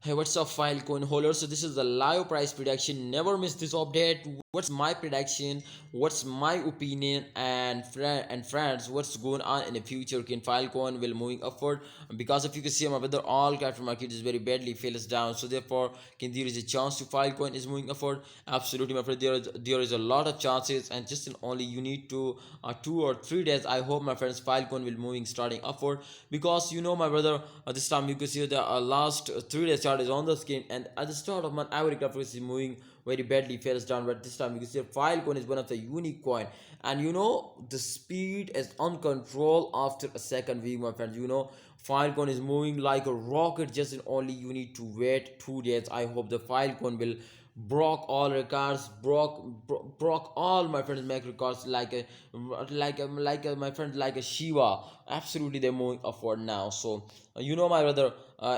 Hey, what's up, Filecoin holders? So this is the live price prediction. Never miss this update. What's my prediction? What's my opinion? And friends, what's going on in the future? Can Filecoin will moving upward? Because if you can see, my brother, all capital market is very badly fails down. So therefore, can there is a chance to Filecoin is moving upward? Absolutely, my friend. There is a lot of chances, and just in only you need to 2 or 3 days. I hope my friends Filecoin will moving starting upward because my brother. This time you can see the last 3 days chart is on the screen, and at the start of month every graphic is moving very badly fails down, but this time you can see Filecoin is one of the unique coin, and the speed is uncontrolled after a second week, my friends. Filecoin is moving like a rocket. Just in only you need to wait 2 days. I hope the Filecoin will broke all records, broke all my friends make records my friend like a Shiva. Absolutely, they're moving upward now. So my brother,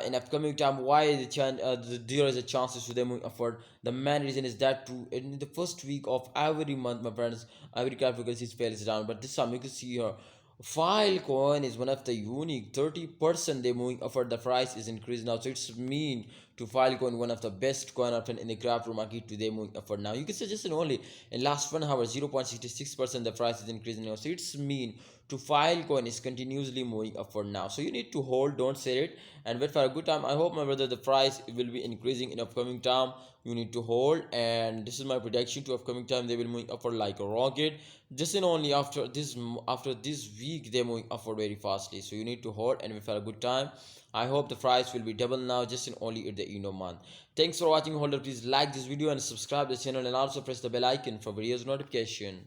in upcoming time, why there is a chances to them moving upward. The main reason is that in the first week of every month, my friends, every cryptocurrency fails down, but this time you can see here Filecoin is one of the unique 30% they moving upward. The price is increased now, so it's mean to Filecoin one of the best coin option in the crypto market today moving upward now. You can suggest in only in last 1 hour 0.66% the price is increasing now, so it's mean to Filecoin is continuously moving upward now. So you need to hold, don't sell it, and wait for a good time. I hope, my brother, the price will be increasing in upcoming time. You need to hold, and this is my prediction to upcoming time. They will moving upward like a rocket. Just in only after this week they're moving upward very fastly. So you need to hold and wait for a good time. I hope the price will be double now just in only at the month. Thanks for watching, holder. Please like this video and subscribe the channel, and also press the bell icon for videos notification.